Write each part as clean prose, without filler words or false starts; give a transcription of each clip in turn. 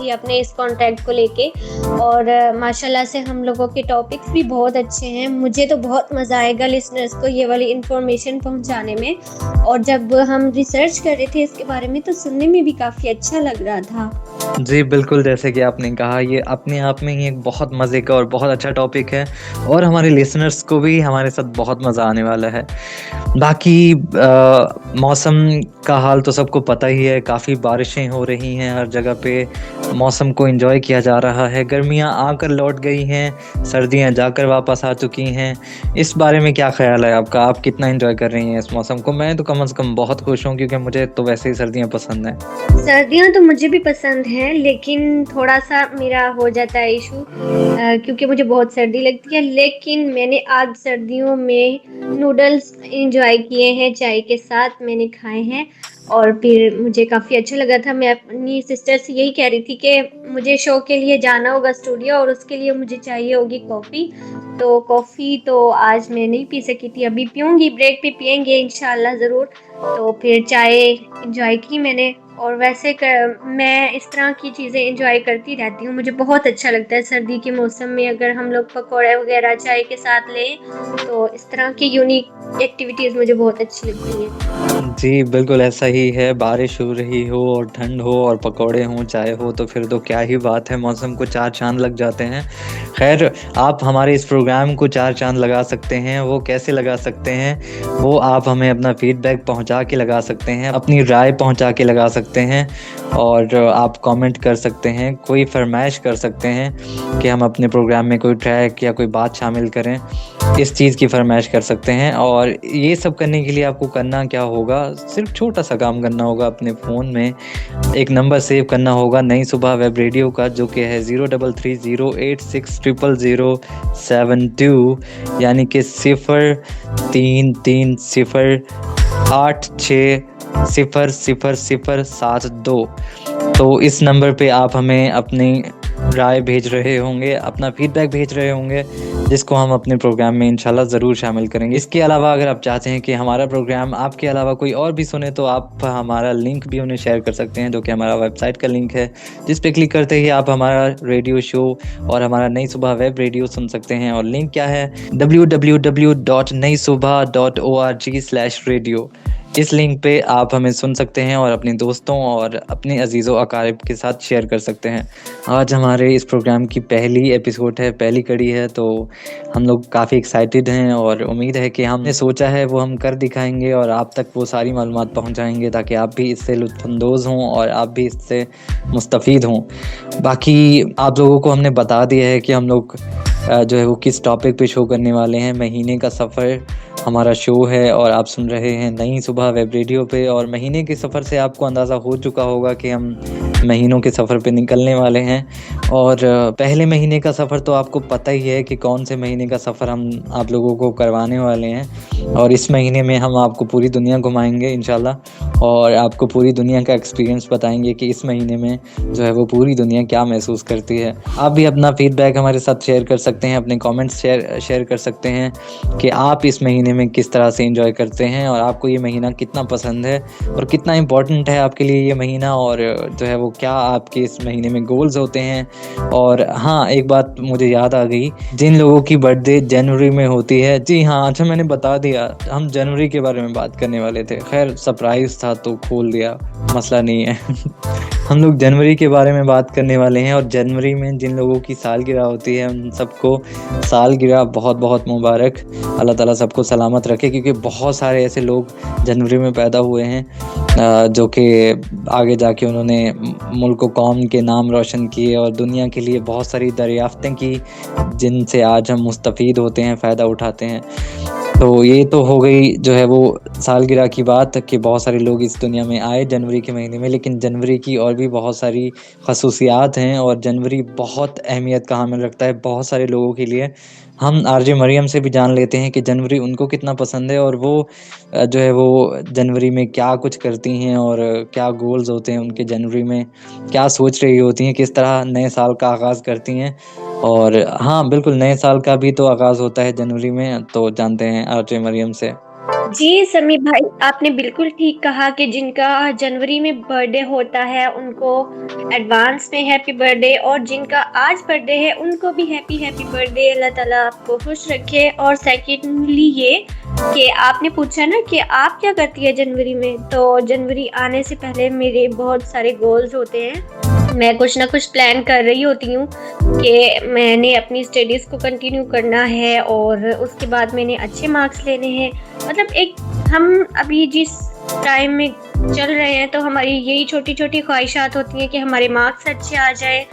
تھی اپنے اس کانٹیکٹ کو لے کے، اور ماشاءاللہ سے ہم لوگوں کے ٹاپکس بھی بہت اچھے ہیں. مجھے تو بہت مزہ آئے گا لسنرز کو یہ والی انفارمیشن پہنچانے میں، اور جب ہم ریسرچ کر رہے تھے اس کے بارے میں تو سننے میں بھی کافی اچھا لگ رہا تھا. جی بالکل، جیسے کہ آپ نے کہا یہ اپنے آپ میں ہی ایک بہت مزے کا اور بہت اچھا ٹاپک ہے، اور ہمارے لسنرز کو بھی ہمارے ساتھ بہت مزہ آنے والا ہے. باقی موسم کا حال تو سب کو پتہ ہی ہے، کافی بارشیں ہو رہی ہیں ہر جگہ پہ، موسم کو انجوائے کیا جا رہا ہے. گرمیاں آ کر لوٹ گئی ہیں، سردیاں جا کر واپس آ چکی ہیں. اس بارے میں کیا خیال ہے آپ کا؟ آپ کتنا انجوائے کر رہی ہیں اس موسم کو؟ میں تو کم از کم بہت خوش ہوں، کیونکہ مجھے تو ویسے ہی سردیاں پسند ہیں. سردیاں تو مجھے بھی پسند ہیں، لیکن تھوڑا سا میرا ہو جاتا ہے ایشو، کیونکہ مجھے بہت سردی لگتی ہے. لیکن میں نے آج سردیوں میں نوڈلز انجوائے کیے ہیں، چائے کے ساتھ میں نے کھائے ہیں، اور پھر مجھے کافی اچھا لگا تھا. میں اپنی سسٹر سے یہی کہہ رہی تھی کہ مجھے شو کے لیے جانا ہوگا اسٹوڈیو، اور اس کے لیے مجھے چاہیے ہوگی کافی. تو کافی تو آج میں نہیں پی سکی تھی، ابھی پیوں گی، بریک پہ پئیں گے انشاءاللہ ضرور. تو پھر چائے انجوائے کی میں نے. اور ویسے میں اس طرح کی چیزیں انجوائے کرتی رہتی ہوں، مجھے بہت اچھا لگتا ہے سردی کے موسم میں اگر ہم لوگ پکوڑے وغیرہ چائے کے ساتھ لیں، تو اس طرح کی یونیک ایکٹیویٹیز مجھے بہت اچھی لگتی ہیں. جی بالکل ایسا ہی ہے، بارش ہو رہی ہو اور ٹھنڈ ہو اور پکوڑے ہوں چائے ہو تو پھر تو کیا ہی بات ہے، موسم کو چار چاند لگ جاتے ہیں. خیر، آپ ہمارے اس پروگرام کو چار چاند لگا سکتے ہیں. وہ کیسے لگا سکتے ہیں؟ وہ آپ ہمیں اپنا فیڈ بیک پہنچا کے لگا سکتے ہیں، اپنی رائے پہنچا کے لگا سکتے ہیں، اور آپ کامنٹ کر سکتے ہیں، کوئی فرمائش کر سکتے ہیں کہ ہم اپنے پروگرام میں کوئی ٹریک یا کوئی بات شامل کریں، اس چیز کی فرمائش کر سکتے ہیں. اور یہ سب کرنے کے لیے آپ کو کرنا کیا ہوگا؟ صرف چھوٹا سا کام کرنا ہوگا. اپنے فون میں ایک نمبر سیو کرنا ہوگا نئی صبح ویب ریڈیو کا، جو کہ ہے 0330860072، یعنی کہ 0330860072. تو اس نمبر پہ آپ ہمیں اپنی رائے بھیج رہے ہوں گے، اپنا فیڈ بیک بھیج رہے ہوں گے، جس کو ہم اپنے پروگرام میں انشاءاللہ ضرور شامل کریں گے. اس کے علاوہ اگر آپ چاہتے ہیں کہ ہمارا پروگرام آپ کے علاوہ کوئی اور بھی سنے، تو آپ ہمارا لنک بھی انہیں شیئر کر سکتے ہیں، جو کہ ہمارا ویب سائٹ کا لنک ہے، جس پہ کلک کرتے ہی آپ ہمارا ریڈیو شو اور ہمارا نئی صبح ویب ریڈیو سن سکتے ہیں. اور لنک کیا ہے؟ www.naisubha.org/radio. اس لنک پہ آپ ہمیں سن سکتے ہیں اور اپنے دوستوں اور اپنے عزیز و اقارب کے ساتھ شیئر کر سکتے ہیں. آج ہمارے اس پروگرام کی پہلی ایپیسوڈ ہے، پہلی کڑی ہے، تو ہم لوگ کافی ایکسائٹیڈ ہیں، اور امید ہے کہ ہم نے سوچا ہے وہ ہم کر دکھائیں گے، اور آپ تک وہ ساری معلومات پہنچائیں گے، تاکہ آپ بھی اس سے لطف اندوز ہوں اور آپ بھی اس سے مستفید ہوں. باقی آپ لوگوں کو ہم نے بتا دیا ہے کہ ہم لوگ جو ہے وہ کس ٹاپک پہ شو کرنے والے ہیں. مہینے کا سفر ہمارا شو ہے، اور آپ سن رہے ہیں نئی صبح ویب ریڈیو پہ. اور مہینے کے سفر سے آپ کو اندازہ ہو چکا ہوگا کہ ہم مہینوں کے سفر پہ نکلنے والے ہیں. اور پہلے مہینے کا سفر تو آپ کو پتہ ہی ہے کہ کون سے مہینے کا سفر ہم آپ لوگوں کو کروانے والے ہیں. اور اس مہینے میں ہم آپ کو پوری دنیا گھمائیں گے انشاءاللہ، اور آپ کو پوری دنیا کا ایکسپیرینس بتائیں گے کہ اس مہینے میں جو ہے وہ پوری دنیا کیا محسوس کرتی ہے. آپ بھی اپنا فیڈ بیک ہمارے ساتھ شیئر کر سکتے ہیں، اپنے کامنٹس شیئر کر سکتے ہیں کہ آپ اس مہینے میں کس طرح سے انجوائے کرتے ہیں، اور آپ کو یہ مہینہ کتنا پسند ہے، اور کتنا امپورٹنٹ ہے آپ کے لیے یہ مہینہ، اور جو ہے وہ کیا آپ کے اس مہینے میں گولز ہوتے ہیں. اور ہاں، ایک بات مجھے یاد آ گئی، جن لوگوں کی برتھ ڈے جنوری میں ہوتی ہے، جی ہاں، اچھا میں نے بتا دیا، ہم جنوری کے بارے میں بات کرنے والے تھے. خیر سرپرائز تھا تو کھول دیا، مسئلہ نہیں ہے. ہم لوگ جنوری کے بارے میں بات کرنے والے ہیں، اور جنوری میں جن لوگوں کی سالگرہ ہوتی ہے ان سب کو سالگرہ بہت بہت مبارک. اللہ تعالیٰ سب کو سلامت رکھے، کیونکہ بہت سارے ایسے لوگ جنوری میں پیدا ہوئے ہیں جو کہ آگے جا کے انہوں نے ملک و قوم کے نام روشن کیے، اور دنیا کے لیے بہت ساری دریافتیں کی، جن سے آج ہم مستفید ہوتے ہیں، فائدہ اٹھاتے ہیں. تو یہ تو ہو گئی جو ہے وہ سالگرہ کی بات، کہ بہت سارے لوگ اس دنیا میں آئے جنوری کے مہینے میں. لیکن جنوری کی اور بھی بہت ساری خصوصیات ہیں، اور جنوری بہت اہمیت کا حامل رکھتا ہے بہت سارے لوگوں کے لیے. ہم آر جے مریم سے بھی جان لیتے ہیں کہ جنوری ان کو کتنا پسند ہے، اور وہ جو ہے وہ جنوری میں کیا کچھ کرتی ہیں، اور کیا گولز ہوتے ہیں ان کے جنوری میں، کیا سوچ رہی ہوتی ہیں، کس طرح نئے سال کا آغاز کرتی ہیں. اور ہاں بالکل، نئے سال کا بھی تو آغاز ہوتا ہے جنوری میں، تو جانتے ہیں آر جے مریم سے. جی سمی بھائی، آپ نے بالکل ٹھیک کہا کہ جن کا جنوری میں برتھ ڈے ہوتا ہے ان کو ایڈوانس میں ہیپی برتھ ڈے، اور جن کا آج برتھ ڈے ہے ان کو بھی ہیپی برتھ ڈے، اللہ تعالیٰ آپ کو خوش رکھے۔ اور سیکنڈلی یہ کہ آپ نے پوچھا نا کہ آپ کیا کرتی ہے جنوری میں، تو جنوری آنے سے پہلے میرے بہت سارے گولز ہوتے ہیں، میں کچھ نہ کچھ پلان کر رہی ہوتی ہوں کہ میں نے اپنی اسٹڈیز کو کنٹینیو کرنا ہے اور اس کے بعد میں نے اچھے مارکس لینے ہیں۔ مطلب ایک ہم ابھی جس ٹائم میں چل رہے ہیں تو ہماری یہی چھوٹی چھوٹی خواہشات ہوتی ہیں کہ ہمارے مارکس اچھے آ جائیں،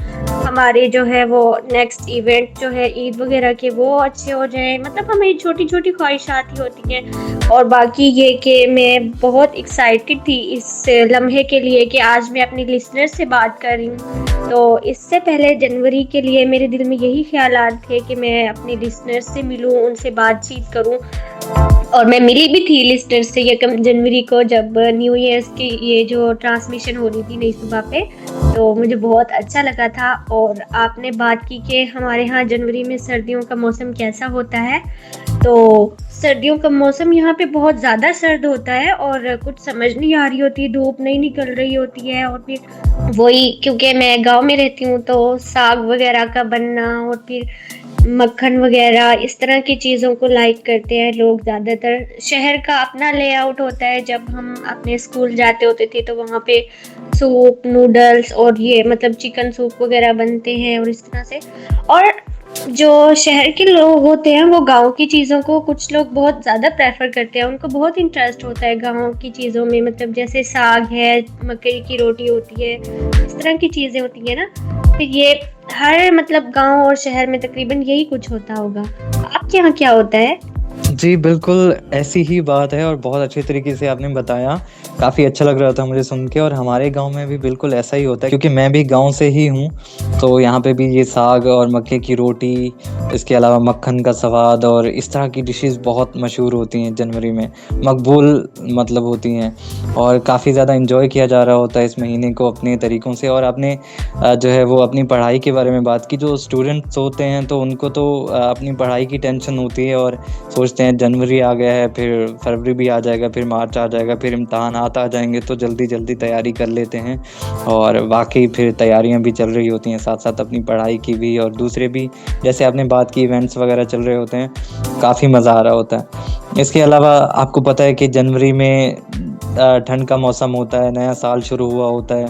ہمارے جو ہے وہ نیکسٹ ایونٹ جو ہے عید وغیرہ کے وہ اچھے ہو جائیں، مطلب ہماری چھوٹی چھوٹی خواہشات ہی ہوتی ہیں۔ اور باقی یہ کہ میں بہت ایکسائٹیڈ تھی اس لمحے کے لیے کہ آج میں اپنی لسنر سے بات کر رہی ہوں، تو اس سے پہلے جنوری کے لیے میرے دل میں یہی خیالات تھے کہ میں اپنی لسنر سے ملوں، ان سے بات چیت کروں، اور میں ملی بھی تھی لسنر سے 1 جنوری کو جب نیو ایئرس کی یہ جو ٹرانسمیشن ہو رہی تھی نئی صبح پہ، تو مجھے بہت اچھا لگا تھا۔ اور آپ نے بات کی کہ ہمارے ہاں جنوری میں سردیوں کا موسم کیسا ہوتا ہے، تو سردیوں کا موسم یہاں پہ بہت زیادہ سرد ہوتا ہے اور کچھ سمجھ نہیں آ رہی ہوتی، دھوپ نہیں نکل رہی ہوتی ہے، اور پھر وہی کیونکہ میں گاؤں میں رہتی ہوں تو ساگ وغیرہ کا بننا اور پھر مکھن وغیرہ اس طرح کی چیزوں کو لائک کرتے ہیں لوگ زیادہ تر۔ شہر کا اپنا لے آؤٹ ہوتا ہے، جب ہم اپنے اسکول جاتے ہوتے تھے تو وہاں پہ سوپ، نوڈلز اور یہ مطلب چکن سوپ وغیرہ بنتے ہیں اور اس طرح سے۔ اور جو شہر کے لوگ ہوتے ہیں وہ گاؤں کی چیزوں کو کچھ لوگ بہت زیادہ پریفر کرتے ہیں، ان کو بہت انٹرسٹ ہوتا ہے گاؤں کی چیزوں میں، مطلب جیسے ساگ ہے، مکئی کی روٹی ہوتی ہے، اس طرح کی چیزیں ہوتی ہیں نا۔ پھر یہ ہر مطلب گاؤں اور شہر میں تقریباً یہی کچھ ہوتا ہوگا۔ آپ کے یہاں کیا ہوتا ہے؟ جی بالکل ایسی ہی بات ہے، اور بہت اچھے طریقے سے آپ نے بتایا، کافی اچھا لگ رہا تھا مجھے سن کے۔ اور ہمارے گاؤں میں بھی بالکل ایسا ہی ہوتا ہے، کیونکہ میں بھی گاؤں سے ہی ہوں، تو یہاں پہ بھی یہ ساگ اور مکے کی روٹی، اس کے علاوہ مکھن کا سواد اور اس طرح کی ڈشز بہت مشہور ہوتی ہیں جنوری میں، مقبول مطلب ہوتی ہیں، اور کافی زیادہ انجوائے کیا جا رہا ہوتا ہے اس مہینے کو اپنے طریقوں سے۔ اور آپ نے جو ہے وہ اپنی پڑھائی کے بارے میں بات کی، جو اسٹوڈنٹس ہوتے ہیں تو ان کو تو اپنی پڑھائی کی ٹینشن ہوتی ہے، اور سوچتے ہیں جنوری آ گیا ہے، پھر فروری بھی آ جائے گا، پھر مارچ آ جائے گا، پھر امتحانات آ جائیں گے، تو جلدی جلدی تیاری کر لیتے ہیں، اور واقعی پھر تیاریاں بھی چل رہی ہوتی ہیں ساتھ ساتھ اپنی پڑھائی کی بھی، اور دوسرے بھی جیسے آپ نے بات کی ایونٹس وغیرہ چل رہے ہوتے ہیں، کافی مزہ آ رہا ہوتا ہے۔ اس کے علاوہ آپ کو پتہ ہے کہ جنوری میں ٹھنڈ کا موسم ہوتا ہے، نیا سال شروع ہوا ہوتا ہے،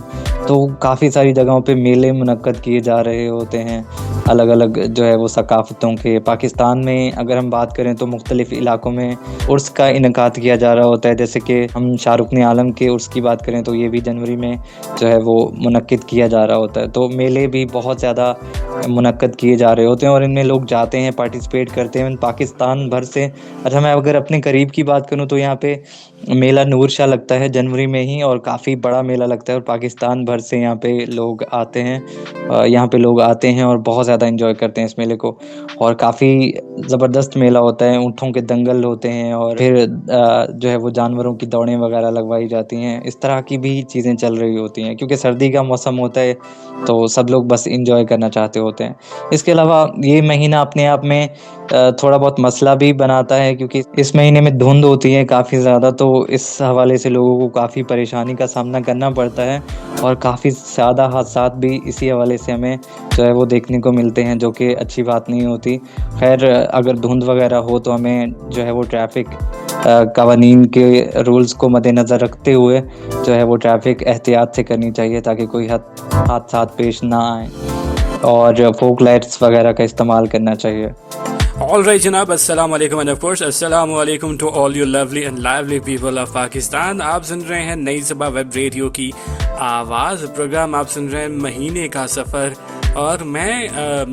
تو کافی ساری جگہوں پہ میلے منعقد کیے جا رہے ہوتے ہیں، الگ الگ جو ہے وہ ثقافتوں کے۔ پاکستان میں اگر ہم بات کریں تو مختلف علاقوں میں عرس کا انعقاد کیا جا رہا ہوتا ہے، جیسے کہ ہم شاہ رکن عالم کے عرس کی بات کریں تو یہ بھی جنوری میں جو ہے وہ منعقد کیا جا رہا ہوتا ہے، تو میلے بھی بہت زیادہ منعقد کیے جا رہے ہوتے ہیں، اور ان میں لوگ جاتے ہیں، پارٹیسپیٹ کرتے ہیں پاکستان بھر سے۔ اچھا میں اگر اپنے قریب کی بات کروں تو یہاں پہ میلہ نور شاہ لگتا ہے جنوری میں ہی، اور کافی بڑا میلہ لگتا ہے، اور پاکستان بھر سے یہاں پہ لوگ آتے ہیں، اور بہت زیادہ انجوائے کرتے ہیں اس میلے کو، اور کافی زبردست میلہ ہوتا ہے، اونٹوں کے دنگل ہوتے ہیں، اور پھر جو ہے وہ جانوروں کی دوڑیں وغیرہ لگوائی جاتی ہیں، اس طرح کی بھی چیزیں چل رہی ہوتی ہیں، کیونکہ سردی کا موسم ہوتا ہے تو سب لوگ بس انجوائے کرنا چاہتے ہوتے ہیں۔ اس کے علاوہ یہ مہینہ اپنے آپ میں تھوڑا بہت مسئلہ بھی بناتا ہے، کیونکہ اس مہینے میں دھند ہوتی ہے کافی زیادہ، تو اس حوالے سے لوگوں کو کافی پریشانی کا سامنا کرنا پڑتا ہے، اور کافی زیادہ حادثات بھی اسی حوالے سے ہمیں جو ہے وہ دیکھنے کو ملتے ہیں، جو کہ اچھی بات نہیں ہوتی۔ خیر اگر دھند وغیرہ ہو تو ہمیں جو ہے وہ ٹریفک قوانین کے رولز کو مد نظر رکھتے ہوئے جو ہے وہ ٹریفک احتیاط سے کرنی چاہیے، تاکہ کوئی حادثات پیش نہ آئیں، اور فوک لائٹس وغیرہ کا استعمال کرنا چاہیے۔ All right جناب، السلام علیکم and of course السلام علیکم to all you lovely and lively people of Pakistan. آپ سن رہے ہیں نئی صبح ویب ریڈیو کی آواز، پروگرام آپ سن رہے ہیں مہینے کا سفر، اور میں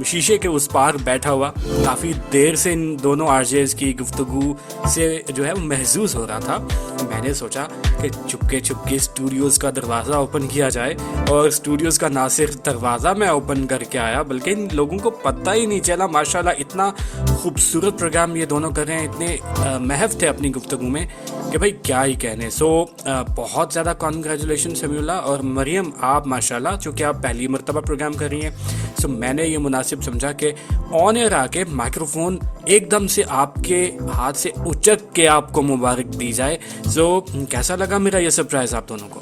شیشے کے اس پار بیٹھا ہوا کافی دیر سے ان دونوں RJs کی گفتگو سے جو ہے وہ محظوظ ہو رہا تھا۔ میں نے سوچا کہ چپکے چپکے اسٹوڈیوز کا دروازہ اوپن کیا جائے، اور اسٹوڈیوز کا نہ صرف دروازہ میں اوپن کر کے آیا بلکہ ان لوگوں کو پتہ ہی نہیں چلا، ماشاءاللہ اتنا خوبصورت پروگرام یہ دونوں کر رہے ہیں، اتنے محو تھے اپنی گفتگو میں کہ بھائی کیا ہی کہنے. سو بہت زیادہ کانگریچولیشن سمیع اللہ. اور مریم آپ ماشاءاللہ چونکہ آپ پہلی مرتبہ پروگرام کر رہی ہیں، سو میں نے یہ مناسب سمجھا کہ آن ایئر آ کے مائکرو فون ایک دم سے آپ کے ہاتھ سے اچک کے آپ کو مبارک دی جائے. سو کیسا لگا میرا یہ سرپرائز آپ دونوں کو؟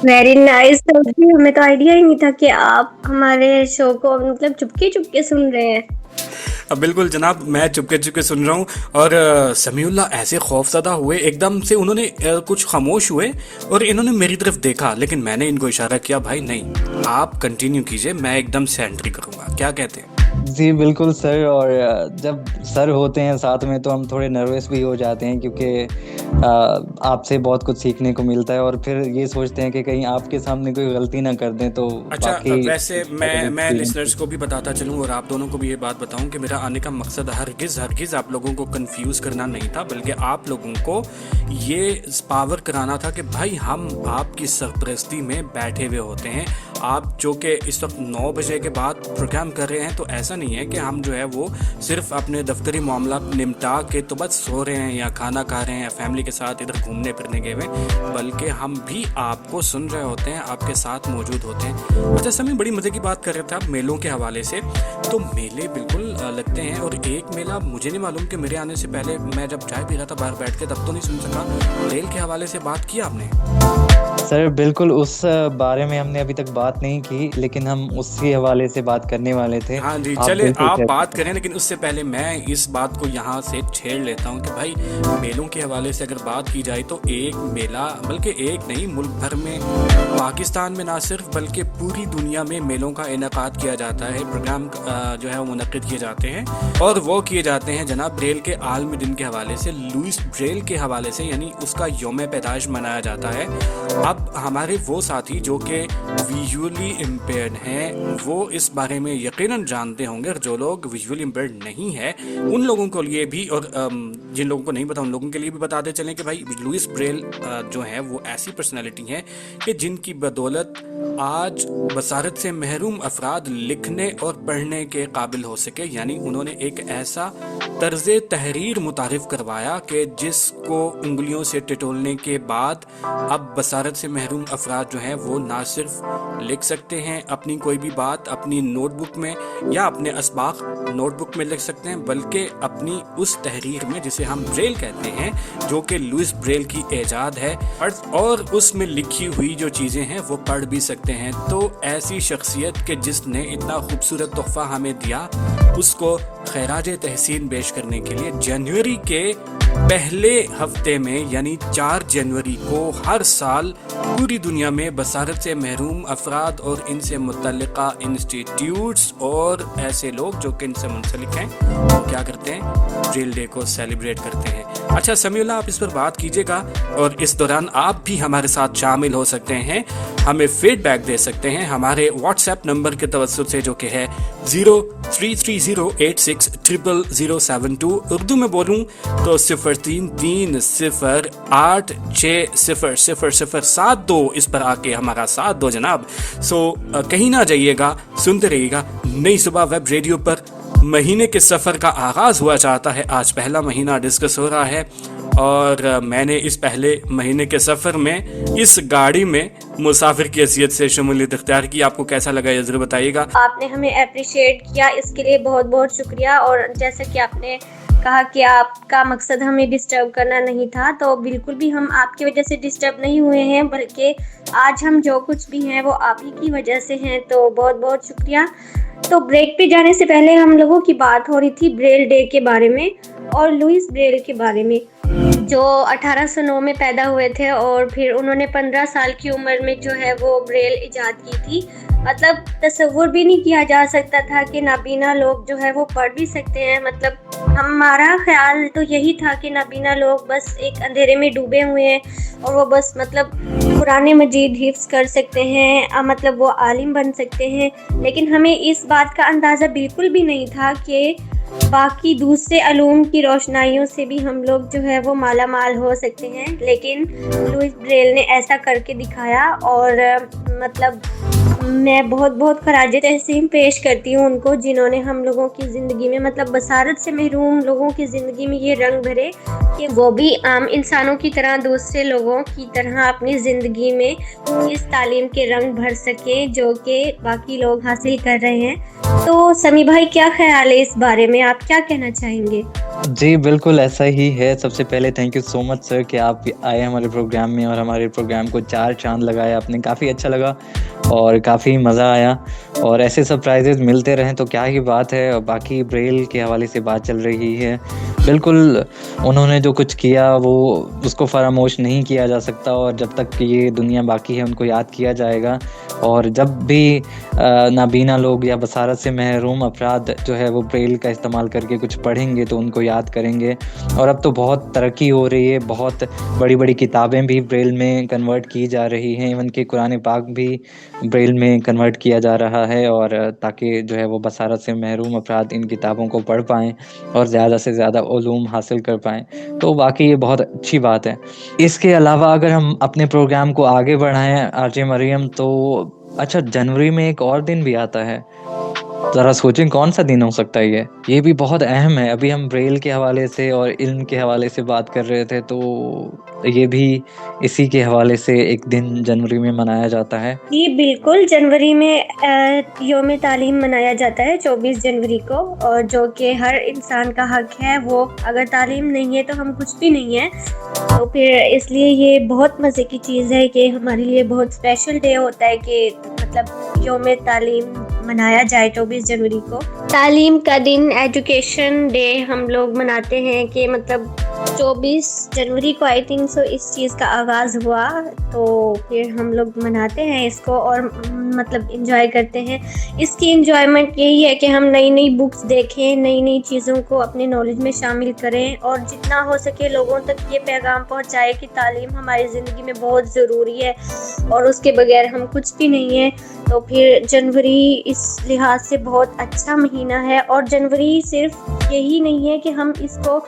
Very nice. ہمیں تو آئیڈیا ہی نہیں تھا کہ آپ ہمارے شو کو مطلب چپکے سن رہے ہیں. بالکل جناب، میں چپکے سن رہا ہوں. اور سمیع اللہ ایسے خوف زدہ ہوئے، ایک دم سے انہوں نے کچھ خاموش ہوئے اور انہوں نے میری طرف دیکھا، لیکن میں نے ان کو اشارہ کیا بھائی نہیں، آپ کنٹینیو کیجئے، میں ایک دم سے انٹری کروں گا. کیا کہتے ہیں؟ جی بالکل سر. اور جب سر ہوتے ہیں ساتھ میں تو ہم تھوڑے نروس بھی ہو جاتے ہیں، کیونکہ آپ سے بہت کچھ سیکھنے کو ملتا ہے، اور پھر یہ سوچتے ہیں کہ کہیں آپ کے سامنے کوئی غلطی نہ کر دیں. تو اچھا، ویسے میں لسنرز کو بھی بتاتا چلوں اور آپ دونوں کو بھی یہ بات بتاؤں کہ میرا آنے کا مقصد ہرگز آپ لوگوں کو کنفیوز کرنا نہیں تھا، بلکہ آپ لوگوں کو یہ پاور کرانا تھا کہ بھائی ہم آپ کی سرپرستی میں بیٹھے ہوئے ہوتے ہیں. آپ جو کہ اس وقت 9 بجے کے بعد پروگرام کر رہے ہیں، تو ایسا نہیں ہے کہ ہم جو ہے وہ صرف اپنے دفتری معاملات نمٹا کے تو بس سو رہے ہیں یا کھانا کھا رہے ہیں یا فیملی کے ساتھ ادھر گھومنے پھرنے گئے ہوئے، بلکہ ہم بھی آپ کو سن رہے ہوتے ہیں، آپ کے ساتھ موجود ہوتے ہیں. اچھا سمیع، بڑی مزے کی بات کر رہے تھے آپ میلوں کے حوالے سے. تو میلے بالکل لگتے ہیں، اور ایک میلہ مجھے نہیں معلوم کہ میرے آنے سے پہلے میں جب چائے پی رہا تھا باہر بیٹھ کے تب تو نہیں سن سکا. ریل کے حوالے سے بات کی آپ نے؟ سر بالکل اس بارے میں ہم نے ابھی تک بات نہیں کی، لیکن ہم اس کے حوالے سے بات کرنے والے تھے. ہاں جی، چلے آپ بات کریں، لیکن اس سے پہلے میں اس بات کو یہاں سے چھیڑ لیتا ہوں کہ بھائی میلوں کے حوالے سے اگر بات کی جائے تو ایک میلہ، بلکہ ایک نہیں، ملک بھر میں، پاکستان میں نہ صرف بلکہ پوری دنیا میں میلوں کا انعقاد کیا جاتا ہے. پروگرام جو ہے وہ منعقد کیے جاتے ہیں، اور وہ کیے جاتے ہیں جناب بریل کے عالمی دن کے حوالے سے، لوئس بریل کے حوالے سے، یعنی اس کا یوم پیدائش منایا جاتا ہے. اب ہمارے وہ ساتھی جو کہ ویژولی امپیئرڈ ہیں وہ اس بارے میں یقیناً جانتے ہوں گے، اور جو لوگ ویژولی امپیئرڈ نہیں ہیں ان لوگوں کے لیے بھی، اور جن لوگوں کو نہیں پتا ان لوگوں کے لیے بھی بتاتے چلیں کہ بھائی لوئس بریل جو ہیں وہ ایسی پرسنالٹی ہیں کہ جن کی بدولت آج بصارت سے محروم افراد لکھنے اور پڑھنے کے قابل ہو سکے. یعنی انہوں نے ایک ایسا طرز تحریر متعارف کروایا کہ جس کو انگلیوں سے ٹٹولنے کے بعد اب بصارت سے محروم افراد جو ہیں وہ نہ صرف لکھ سکتے ہیں اپنی کوئی بھی بات اپنی نوٹ بک میں یا اپنے اسباق نوٹ بک میں لکھ سکتے ہیں، بلکہ اپنی اس تحریر میں جسے ہم بریل کہتے ہیں، جو کہ لوئس بریل کی ایجاد ہے، اور اس میں لکھی ہوئی جو چیزیں ہیں وہ پڑھ بھی سکتے ہیں. تو ایسی شخصیت کہ جس نے اتنا خوبصورت تحفہ ہمیں دیا، اس کو خراج تحسین پیش کرنے کے لیے جنوری کے پہلے ہفتے میں یعنی 4 جنوری کو ہر سال پوری دنیا میں بصارت سے محروم افراد اور ان سے متعلقہ انسٹیٹیوٹس اور ایسے لوگ جو کہ ان سے منسلک ہیں وہ کیا کرتے ہیں، بریل ڈے کو سیلیبریٹ کرتے ہیں. اچھا سمیع اللہ، آپ اس پر بات کیجیے گا، اور اس دوران آپ بھی ہمارے ساتھ شامل ہو سکتے ہیں، ہمیں فیڈ بیک دے سکتے ہیں ہمارے واٹس ایپ نمبر کے توسط سے، جو کہ ہے 0330860072. اردو میں بولوں تو 0330860072 اس پر آ کے ہمارا ساتھ دو جناب. سو کہیں نہ جائیے گا، سنتے رہیے گا نئی صبح ویب ریڈیو پر. مہینے کے سفر کا آغاز ہوا چاہتا ہے، آج پہلا مہینہ ڈسکس ہو رہا ہے، اور میں نے اس پہلے مہینے کے سفر میں اس گاڑی میں مسافر کی حیثیت سے شمولیت اختیار کی. آپ کو کیسا لگا یہ ضرور بتائیے گا. آپ نے ہمیں اپریشیٹ کیا، اس کے لیے بہت بہت شکریہ. اور جیسا کہ آپ نے کہا کہ آپ کا مقصد ہمیں ڈسٹرب کرنا نہیں تھا، تو بالکل بھی ہم آپ کی وجہ سے ڈسٹرب نہیں ہوئے ہیں، بلکہ آج ہم جو کچھ بھی ہیں وہ آپ ہی کی وجہ سے ہیں. تو بہت بہت شکریہ. تو بریک پہ جانے سے پہلے ہم لوگوں کی بات ہو رہی تھی بریل ڈے کے بارے میں اور لوئس بریل کے بارے میں، جو 1809 میں پیدا ہوئے تھے، اور پھر انہوں نے 15 سال کی عمر میں جو ہے وہ بریل ایجاد کی تھی. مطلب تصور بھی نہیں کیا جا سکتا تھا کہ نابینا لوگ جو ہے وہ پڑھ بھی سکتے ہیں. مطلب ہمارا خیال تو یہی تھا کہ نابینا لوگ بس ایک اندھیرے میں ڈوبے ہوئے ہیں اور وہ بس مطلب قرآن مجید حفظ کر سکتے ہیں، مطلب وہ عالم بن سکتے ہیں. لیکن ہمیں اس بات کا اندازہ بالکل بھی نہیں تھا کہ باقی دوسرے علوم کی روشنائیوں سے بھی ہم لوگ جو ہے وہ مالا مال ہو سکتے ہیں، لیکن لوئس بریل نے ایسا کر کے دکھایا، اور مطلب میں بہت بہت خراج تحسین پیش کرتی ہوں ان کو، جنہوں نے ہم لوگوں کی زندگی میں مطلب بصارت سے محروم لوگوں کی زندگی میں یہ رنگ بھرے کہ وہ بھی عام انسانوں کی طرح، دوسرے لوگوں کی طرح اپنی زندگی میں اس تعلیم کے رنگ بھر سکیں جو کہ باقی لوگ حاصل کر رہے ہیں۔ تو سمیع بھائی کیا خیال ہے اس بارے میں، آپ کیا کہنا چاہیں گے؟ جی بالکل ایسا ہی ہے۔ سب سے پہلے تھینک یو سو مچ سر کہ آپ آئے ہمارے پروگرام میں اور ہمارے پروگرام کو 4 چاند لگایا آپ نے، کافی اچھا لگا اور کافی مزہ آیا، اور ایسے سرپرائزز ملتے رہیں تو کیا ہی بات ہے۔ اور باقی بریل کے حوالے سے بات چل رہی ہے، بالکل انہوں نے جو کچھ کیا وہ اس کو فراموش نہیں کیا جا سکتا، اور جب تک یہ دنیا باقی ہے ان کو یاد کیا جائے گا، اور جب بھی نابینا لوگ یا بصارت سے محروم افراد جو ہے وہ بریل کا استعمال کر کے کچھ پڑھیں گے تو ان کو یاد کریں گے۔ اور اب تو بہت ترقی ہو رہی ہے، بہت بڑی بڑی کتابیں بھی بریل میں کنورٹ کی جا رہی ہیں، ایون کہ قرآن پاک بھی بریل میں کنورٹ کیا جا رہا ہے، اور تاکہ جو ہے وہ بصارت سے محروم افراد ان کتابوں کو پڑھ پائیں اور زیادہ سے زیادہ علوم حاصل کر پائیں، تو واقعی یہ بہت اچھی بات ہے۔ اس کے علاوہ اگر ہم اپنے پروگرام کو آگے بڑھائیں آر جے مریم، تو اچھا جنوری میں ایک اور دن بھی آتا ہے، ذرا سوچیں کون سا دن ہو سکتا ہے یہ بھی بہت اہم ہے۔ ابھی ہم بریل کے حوالے سے اور علم کے حوالے سے بات کر رہے تھے، تو یہ بھی اسی کے حوالے سے ایک دن جنوری میں منایا جاتا ہے۔ جی بالکل، جنوری میں یوم تعلیم منایا جاتا ہے 24 جنوری کو، اور جو کہ ہر انسان کا حق ہے، وہ اگر تعلیم نہیں ہے تو ہم کچھ بھی نہیں ہیں، تو پھر اس لیے یہ بہت مزے کی چیز ہے کہ ہمارے لیے بہت اسپیشل ڈے ہوتا ہے کہ مطلب یوم تعلیم منایا جائے 24 جنوری کو۔ تعلیم کا دن، ایجوکیشن ڈے ہم لوگ مناتے ہیں کہ مطلب 24 جنوری کو آئی تھنک سو اس چیز کا آغاز ہوا، تو پھر ہم لوگ مناتے ہیں اس کو اور مطلب انجوائے کرتے ہیں۔ اس کی انجوائمنٹ یہی ہے کہ ہم نئی نئی بکس دیکھیں، نئی نئی چیزوں کو اپنے نالج میں شامل کریں، اور جتنا ہو سکے لوگوں تک یہ پیغام پہنچائے کہ تعلیم ہماری زندگی میں بہت ضروری ہے اور اس کے بغیر ہم کچھ بھی نہیں ہیں۔ تو پھر جنوری اس لحاظ سے بہت اچھا مہینہ ہے، اور جنوری صرف یہی نہیں ہے کہ ہم اس کو،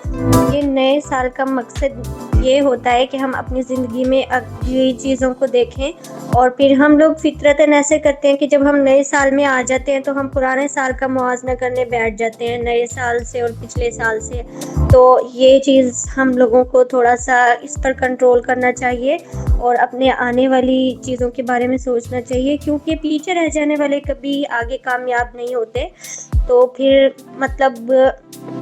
یہ نئے سال کا مقصد یہ ہوتا ہے کہ ہم اپنی زندگی میں اگلی چیزوں کو دیکھیں، اور پھر ہم لوگ فطرتاً ایسے کرتے ہیں کہ جب ہم نئے سال میں آ جاتے ہیں تو ہم پرانے سال کا موازنہ کرنے بیٹھ جاتے ہیں نئے سال سے اور پچھلے سال سے۔ تو یہ چیز ہم لوگوں کو تھوڑا سا اس پر کنٹرول کرنا چاہیے اور اپنے آنے والی چیزوں کے بارے میں سوچنا چاہیے، کیونکہ پیچھے رہ جانے والے کبھی آگے کامیاب نہیں ہوتے۔ تو پھر مطلب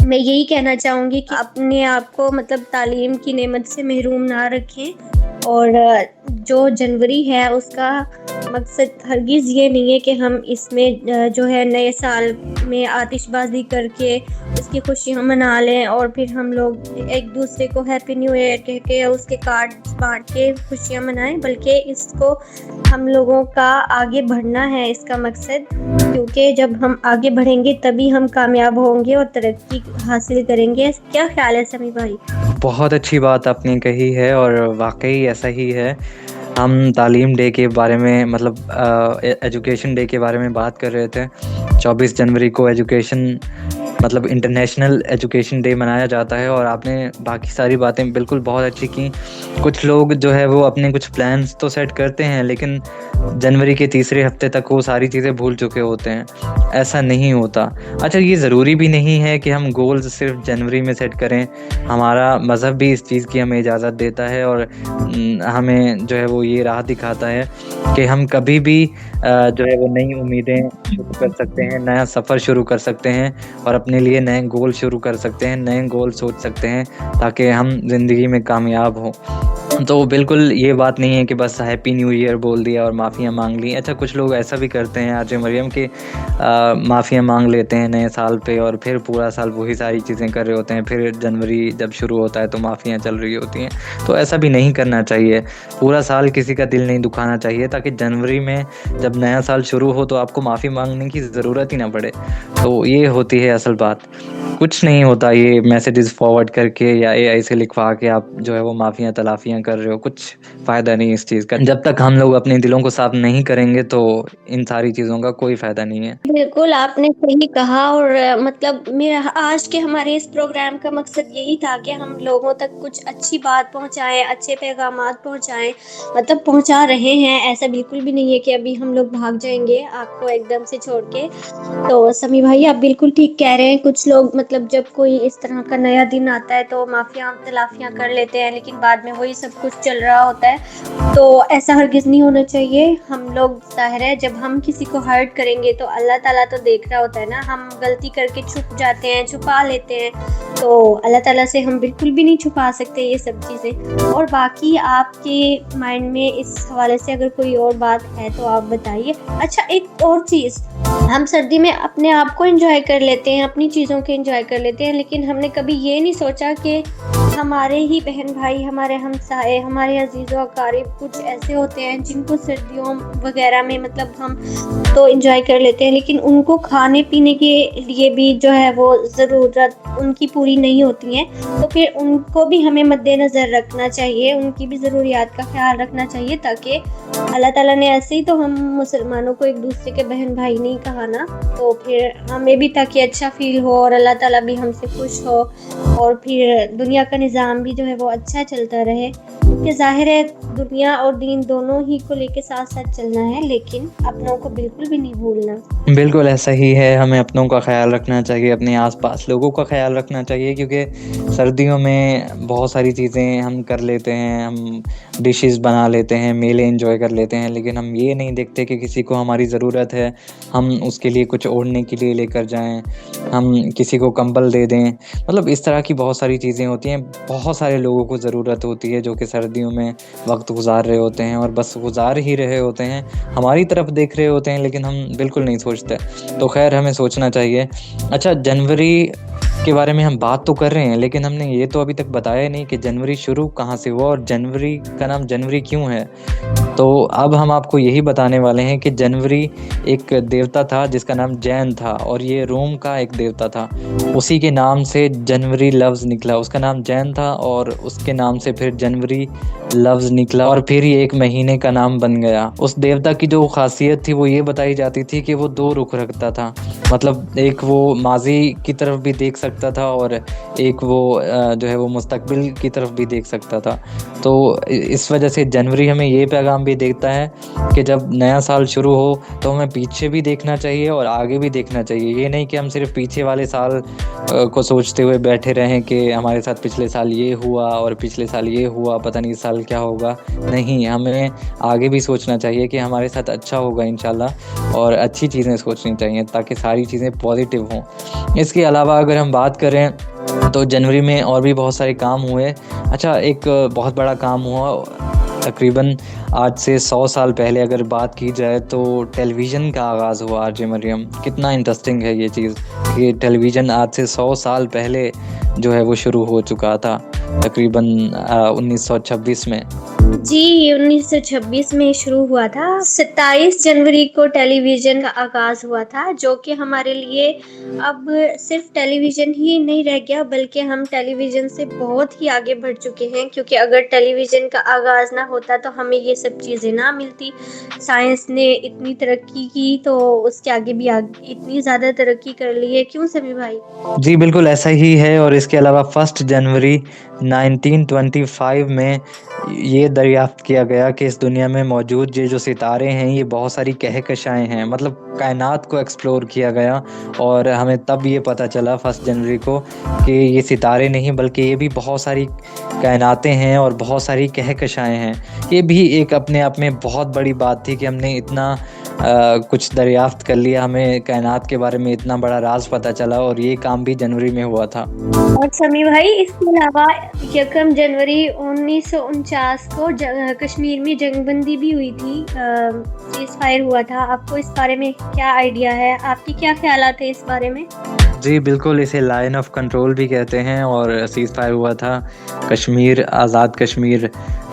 میں یہی کہنا چاہوں گی کہ اپنے آپ کو مطلب تعلیم کی نعمت سے محروم نہ رکھیں، اور جو جنوری ہے اس کا مقصد ہرگز یہ نہیں ہے کہ ہم اس میں جو ہے نئے سال میں آتش بازی کر کے اس کی خوشیاں منا لیں، اور پھر ہم لوگ ایک دوسرے کو ہیپی نیو ایئر کہہ کے اس کے کارڈ بانٹ کے خوشیاں منائیں، بلکہ اس کو ہم لوگوں کا آگے بڑھنا ہے اس کا مقصد، کیونکہ جب ہم آگے بڑھیں گے تبھی ہم کامیاب ہوں گے اور ترقی حاصل کریں گے۔ کیا خیال ہے سمیع بھائی؟ بہت اچھی بات آپ نے کہی ہے، اور واقعی ایسا ہی ہے۔ ہم تعلیم ڈے کے بارے میں مطلب ایجوکیشن ڈے کے بارے میں بات کر رہے تھے۔ 24 جنوری کو ایجوکیشن مطلب انٹرنیشنل ایجوکیشن ڈے منایا جاتا ہے، اور آپ نے باقی ساری باتیں بالکل بہت اچھی کی۔ کچھ لوگ جو ہے وہ اپنے کچھ پلانس تو سیٹ کرتے ہیں، لیکن جنوری کے تیسرے ہفتے تک وہ ساری چیزیں بھول چکے ہوتے ہیں۔ ایسا نہیں ہوتا۔ اچھا یہ ضروری بھی نہیں ہے کہ ہم گولز صرف جنوری میں سیٹ کریں، ہمارا مذہب بھی اس چیز کی ہمیں اجازت دیتا ہے، اور ہمیں جو ہے وہ یہ راہ دکھاتا ہے کہ ہم کبھی بھی جو ہے وہ نئی امیدیں شروع کر سکتے ہیں، نیا سفر شروع کر سکتے ہیں، اور اپنے لیے نئے گول شروع کر سکتے ہیں، نئے گول سوچ سکتے ہیں تاکہ ہم زندگی میں کامیاب ہوں۔ تو بالکل یہ بات نہیں ہے کہ بس ہیپی نیو ایئر بول دیا اور معافیاں مانگ لی۔ اچھا کچھ لوگ ایسا بھی کرتے ہیں آر جے مریم کہ معافیاں مانگ لیتے ہیں نئے سال پہ، اور پھر پورا سال وہی ساری چیزیں کر رہے ہوتے ہیں، پھر جنوری جب شروع ہوتا ہے تو معافیاں چل رہی ہوتی ہیں۔ تو ایسا بھی نہیں کرنا چاہیے، پورا سال کسی کا دل نہیں دکھانا چاہیے، تاکہ جنوری میں جب نیا سال شروع ہو تو آپ کو معافی مانگنے کی ضرورت ہی نہ پڑے۔ تو یہ ہوتی ہے اصل بات۔ کچھ نہیں ہوتا یہ میسیجز فارورڈ کر کے یا اے آئی سے لکھوا کے آپ جو ہے وہ معافیاں تلافیاں کر رہے ہو، کچھ فائدہ نہیں اس چیز کا. جب تک ہم لوگ اپنے دلوں کو صاف نہیں کریں گے تو ان ساری چیزوں کا کوئی فائدہ نہیں ہے. بالکل آپ نے صحیح کہا. اور مطلب میرا آج کے ہمارے اس پروگرام کا مقصد یہی تھا کہ ہم لوگوں تک کچھ اچھی بات پہنچائیں، اچھے پیغامات پہنچائیں، مطلب پہنچا رہے ہیں. ایسا بالکل بھی نہیں ہے کہ ابھی ہم لوگ بھاگ جائیں گے آپ کو ایک دم سے چھوڑ کے. تو سمی بھائی آپ بالکل ٹھیک کہہ رہے ہیں. کچھ لوگ مطلب جب کوئی اس طرح کا نیا دن آتا ہے تو معافیاں تلافیاں کر لیتے ہیں، لیکن بعد میں وہی سب کچھ چل رہا ہوتا ہے. تو ایسا ہرگز نہیں ہونا چاہیے. ہم لوگ ظاہر ہے جب ہم کسی کو ہرٹ کریں گے تو اللہ تعالیٰ تو دیکھ رہا ہوتا ہے نا. ہم غلطی کر کے چھپ جاتے ہیں، چھپا لیتے ہیں، تو اللہ تعالیٰ سے ہم بالکل بھی نہیں چھپا سکتے یہ سب چیزیں. اور باقی آپ کے مائنڈ میں اس حوالے سے اگر کوئی اور بات ہے تو آپ بتائیے. اچھا ایک اور چیز، ہم سردی میں اپنے آپ کو انجوائے کر لیتے ہیں، اپنی چیزوں کے انجوائے کر لیتے ہیں، لیکن ہم نے کبھی یہ نہیں سوچا کہ ہمارے ہی بہن بھائی، ہمارے ہمسائے، ہمارے عزیز و اقارب کچھ ایسے ہوتے ہیں جن کو سردیوں وغیرہ میں مطلب ہم تو انجوائے کر لیتے ہیں، لیکن ان کو کھانے پینے کے لیے بھی جو ہے وہ ضرورت ان کی پوری نہیں ہوتی ہیں. تو پھر ان کو بھی ہمیں مد نظر رکھنا چاہیے، ان کی بھی ضروریات کا خیال رکھنا چاہیے، تاکہ اللہ تعالیٰ نے ایسے ہی تو ہم مسلمانوں کو ایک دوسرے کے بہن بھائی نہیں کہا نا، تو پھر ہمیں بھی تاکہ اچھا فیل ہو اور اللہ تعالیٰ بھی ہم سے خوش ہو، اور پھر دنیا کا نظام بھی جو ہے وہ اچھا چلتا رہے. کیونکہ ظاہر ہے دنیا اور دین دونوں ہی کو لے کے ساتھ ساتھ چلنا ہے، لیکن اپنوں کو بالکل بھی نہیں بھولنا. بالکل ایسا ہی ہے. ہمیں اپنوں کا خیال رکھنا چاہیے، اپنے آس پاس لوگوں کا خیال رکھنا چاہیے، کیونکہ سردیوں میں بہت ساری چیزیں ہم کر لیتے ہیں. ہم ڈشز بنا لیتے ہیں، میلے انجوائے کر لیتے ہیں، لیکن ہم یہ نہیں دیکھتے کہ کسی کو ہماری ضرورت ہے، ہم اس کے لیے کچھ اوڑھنے کے لیے لے کر جائیں، ہم کسی کو کمبل دے دیں. مطلب اس طرح کی بہت ساری چیزیں ہوتی ہیں. بہت سارے لوگوں کو ضرورت ہوتی ہے جو کہ سردیوں میں وقت گزار رہے ہوتے ہیں، اور بس گزار ہی رہے ہوتے ہیں، ہماری طرف دیکھ رہے ہوتے ہیں، لیکن ہم بالکل نہیں سوچتے. تو خیر ہمیں سوچنا چاہیے. اچھا جنوری کے بارے میں ہم بات تو کر رہے ہیں، لیکن ہم نے یہ تو ابھی تک بتایا نہیں کہ جنوری شروع کہاں سے ہوا اور جنوری کا نام جنوری کیوں ہے. تو اب ہم آپ کو یہی بتانے والے ہیں کہ جنوری ایک دیوتا تھا جس کا نام جین تھا، اور یہ روم کا ایک دیوتا تھا. اسی کے نام سے جنوری لفظ نکلا. اس کا نام جین تھا اور اس کے نام سے پھر جنوری لفظ نکلا، اور پھر یہ ایک مہینے کا نام بن گیا. اس دیوتا کی جو خاصیت تھی وہ یہ بتائی جاتی تھی کہ وہ 2 رخ رکھتا تھا. مطلب ایک وہ ماضی کی طرف بھی دیکھ سکتا تھا، اور ایک وہ جو ہے وہ مستقبل کی طرف بھی دیکھ سکتا تھا. تو اس وجہ سے جنوری ہمیں یہ پیغام بھی دیتا ہے کہ جب نیا سال شروع ہو تو ہمیں پیچھے بھی دیکھنا چاہیے اور آگے بھی دیکھنا چاہیے. یہ نہیں کہ ہم صرف پیچھے والے سال کو سوچتے ہوئے بیٹھے رہیں کہ ہمارے ساتھ پچھلے سال یہ ہوا اور پچھلے سال یہ ہوا، پتہ نہیں اس سال کیا ہوگا. نہیں، ہمیں آگے بھی سوچنا چاہیے کہ ہمارے ساتھ اچھا ہوگا انشاءاللہ، اور اچھی چیزیں سوچنی چاہیے تاکہ ساری چیزیں پازیٹیو ہوں. اس کے علاوہ اگر ہم بات کریں تو جنوری میں اور بھی بہت سارے کام ہوئے. اچھا ایک بہت بڑا کام ہوا، تقریباً آج سے 100 سال پہلے اگر بات کی جائے تو ٹیلی ویژن کا آغاز ہوا. آر جے مریم، کتنا انٹرسٹنگ ہے یہ چیز کہ ٹیلی ویژن آج سے 100 سال پہلے جو ہے وہ شروع ہو چکا تھا، تقریباً 1926 میں. جی 1926 میں شروع ہوا تھا. 27 جنوری کو ٹیلی ویژن کا آغاز ہوا تھا، جو کہ ہمارے لیے اب صرف ٹیلی ویژن ہی نہیں رہ گیا، بلکہ ہم ٹیلی ویژن سے بہت ہی آگے بڑھ چکے ہیں. کیونکہ اگر ٹیلی ویژن کا آغاز نہ ہوتا تو ہمیں یہ سب چیزیں نہ ملتی. سائنس نے اتنی ترقی کی تو اس کے آگے بھی اتنی زیادہ ترقی کر لی ہے. کیوں سبھی بھائی؟ جی بالکل ایسا ہی ہے. اور اس کے علاوہ 1 جنوری 1925 میں یہ دریافت کیا گیا کہ اس دنیا میں موجود یہ جو ستارے ہیں یہ بہت ساری کہکشائیں ہیں. مطلب کائنات کو ایکسپلور کیا گیا، اور ہمیں تب یہ پتہ چلا 1 جنوری کو کہ یہ ستارے نہیں بلکہ یہ بھی بہت ساری کائناتیں ہیں اور بہت ساری کہکشائیں ہیں. یہ بھی ایک اپنے آپ میں بہت بڑی بات تھی کہ ہم نے اتنا کچھ دریافت کر لیا، ہمیں کائنات کے بارے میں اتنا بڑا راز پتہ چلا، اور یہ کام بھی جنوری میں ہوا تھا. اور سمی بھائی اس کے علاوہ 1 جنوری 1949 کو کشمیر میں جنگ بندی بھی ہوئی تھی، سیز فائر ہوا تھا. آپ کو اس بارے میں کیا آئیڈیا ہے؟ آپ کی کیا خیالات ہیں اس بارے میں؟ جی بالکل، اسے لائن آف کنٹرول بھی کہتے ہیں، اور سیز فائر ہوا تھا. کشمیر، آزاد کشمیر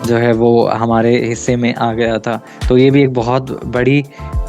جو ہے وہ ہمارے حصے میں آ گیا تھا. تو یہ بھی ایک بہت بڑی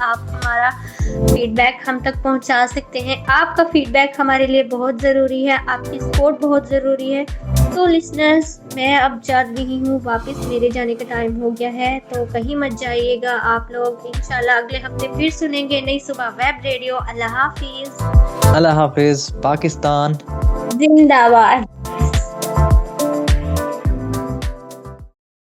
آپ ہمارا فیڈ بیک ہم تک پہنچا سکتے ہیں. آپ کا فیڈ بیک ہمارے لیے بہت ضروری ہے, آپ کی سپورٹ بہت ضروری ہے. تو لسنرز میں اب جا رہی ہوں واپس, میرے جانے کا ٹائم ہو گیا ہے, تو کہیں مت جائیے گا آپ لوگ. انشاءاللہ اگلے ہفتے پھر سنیں گے نئی صبح ویب ریڈیو. اللہ حافظ. اللہ حافظ. پاکستان زندہ باد.